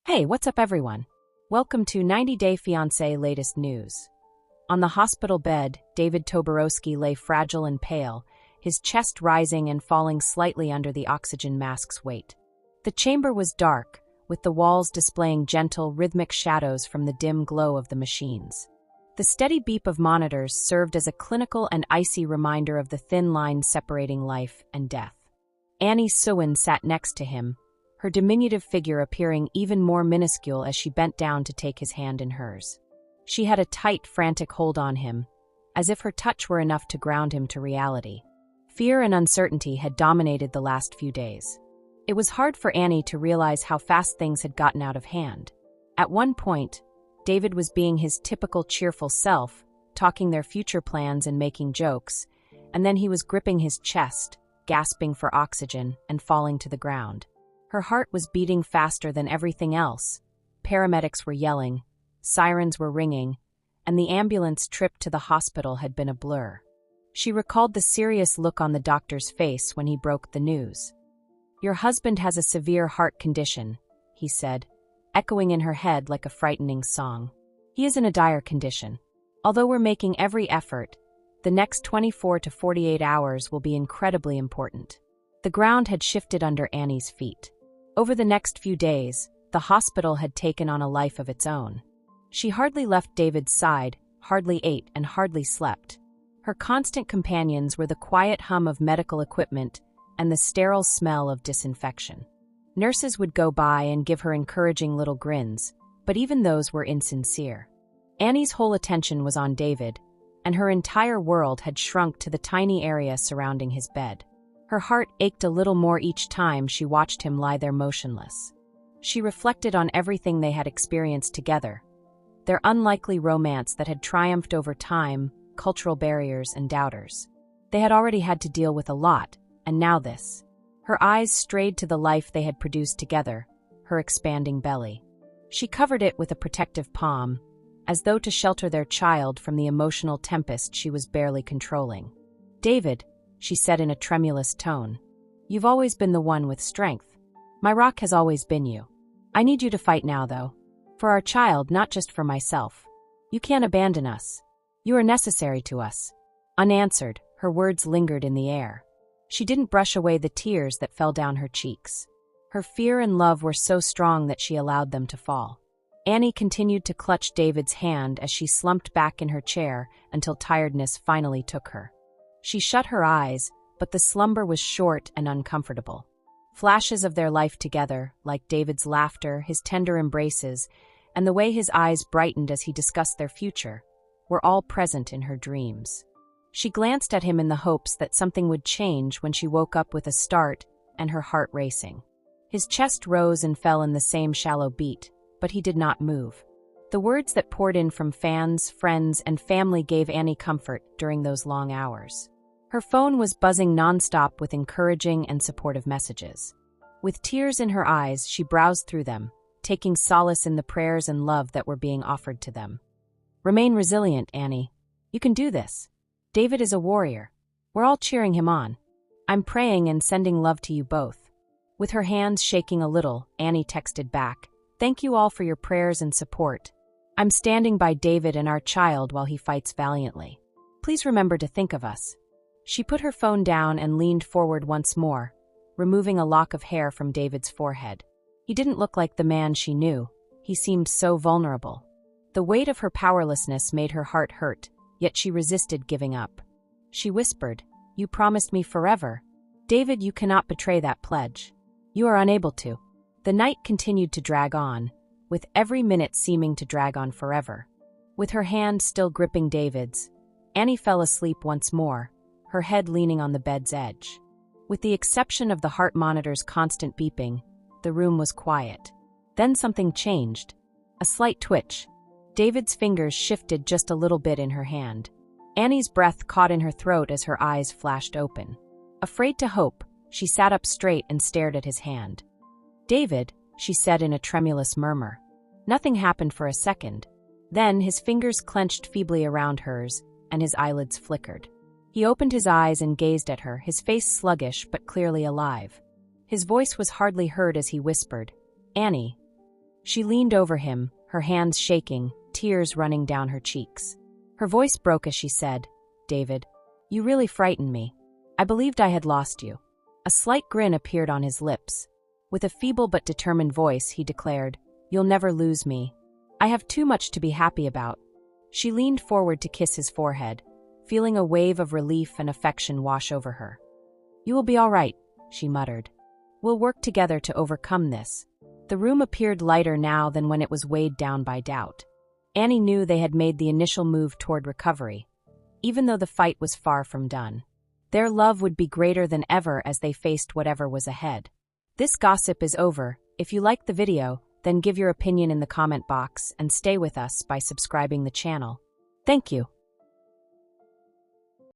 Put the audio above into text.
Hey, what's up everyone? Welcome to 90 Day Fiancé latest news. On the hospital bed, David Toborowsky lay fragile and pale, his chest rising and falling slightly under the oxygen mask's weight. The chamber was dark, with the walls displaying gentle, rhythmic shadows from the dim glow of the machines. The steady beep of monitors served as a clinical and icy reminder of the thin line separating life and death. Annie Sewin sat next to him, her diminutive figure appearing even more minuscule as she bent down to take his hand in hers. She had a tight, frantic hold on him, as if her touch were enough to ground him to reality. Fear and uncertainty had dominated the last few days. It was hard for Annie to realize how fast things had gotten out of hand. At one point, David was being his typical cheerful self, talking their future plans and making jokes, and then he was gripping his chest, gasping for oxygen, and falling to the ground. Her heart was beating faster than everything else. Paramedics were yelling, sirens were ringing, and the ambulance trip to the hospital had been a blur. She recalled the serious look on the doctor's face when he broke the news. "Your husband has a severe heart condition," he said, echoing in her head like a frightening song. "He is in a dire condition. Although we're making every effort, the next 24 to 48 hours will be incredibly important." The ground had shifted under Annie's feet. Over the next few days, the hospital had taken on a life of its own. She hardly left David's side, hardly ate, and hardly slept. Her constant companions were the quiet hum of medical equipment and the sterile smell of disinfection. Nurses would go by and give her encouraging little grins, but even those were insincere. Annie's whole attention was on David, and her entire world had shrunk to the tiny area surrounding his bed. Her heart ached a little more each time she watched him lie there motionless. She reflected on everything they had experienced together, their unlikely romance that had triumphed over time, cultural barriers, and doubters. They had already had to deal with a lot, and now this. Her eyes strayed to the life they had produced together, her expanding belly. She covered it with a protective palm, as though to shelter their child from the emotional tempest she was barely controlling. "David," she said in a tremulous tone, "you've always been the one with strength. My rock has always been you. I need you to fight now, though. For our child, not just for myself. You can't abandon us. You are necessary to us." Unanswered, her words lingered in the air. She didn't brush away the tears that fell down her cheeks. Her fear and love were so strong that she allowed them to fall. Annie continued to clutch David's hand as she slumped back in her chair until tiredness finally took her. She shut her eyes, but the slumber was short and uncomfortable. Flashes of their life together, like David's laughter, his tender embraces, and the way his eyes brightened as he discussed their future, were all present in her dreams. She glanced at him in the hopes that something would change when she woke up with a start and her heart racing. His chest rose and fell in the same shallow beat, but he did not move. The words that poured in from fans, friends, and family gave Annie comfort during those long hours. Her phone was buzzing nonstop with encouraging and supportive messages. With tears in her eyes, she browsed through them, taking solace in the prayers and love that were being offered to them. "Remain resilient, Annie. You can do this. David is a warrior. We're all cheering him on. I'm praying and sending love to you both." With her hands shaking a little, Annie texted back, "Thank you all for your prayers and support. I'm standing by David and our child while he fights valiantly. Please remember to think of us." She put her phone down and leaned forward once more, removing a lock of hair from David's forehead. He didn't look like the man she knew. He seemed so vulnerable. The weight of her powerlessness made her heart hurt, yet she resisted giving up. She whispered, "You promised me forever. David, you cannot betray that pledge. You are unable to." The night continued to drag on, with every minute seeming to drag on forever. With her hand still gripping David's, Annie fell asleep once more, her head leaning on the bed's edge. With the exception of the heart monitor's constant beeping, the room was quiet. Then something changed. A slight twitch. David's fingers shifted just a little bit in her hand. Annie's breath caught in her throat as her eyes flashed open. Afraid to hope, she sat up straight and stared at his hand. "David," she said in a tremulous murmur. Nothing happened for a second. Then his fingers clenched feebly around hers, and his eyelids flickered. He opened his eyes and gazed at her, his face sluggish but clearly alive. His voice was hardly heard as he whispered, "Annie." She leaned over him, her hands shaking, tears running down her cheeks. Her voice broke as she said, "David, you really frightened me. I believed I had lost you." A slight grin appeared on his lips. With a feeble but determined voice, he declared, "You'll never lose me. I have too much to be happy about." She leaned forward to kiss his forehead, feeling a wave of relief and affection wash over her. "You will be all right," she muttered. "We'll work together to overcome this." The room appeared lighter now than when it was weighed down by doubt. Annie knew they had made the initial move toward recovery, even though the fight was far from done. Their love would be greater than ever as they faced whatever was ahead. This gossip is over. If you liked the video, then give your opinion in the comment box and stay with us by subscribing the channel. Thank you.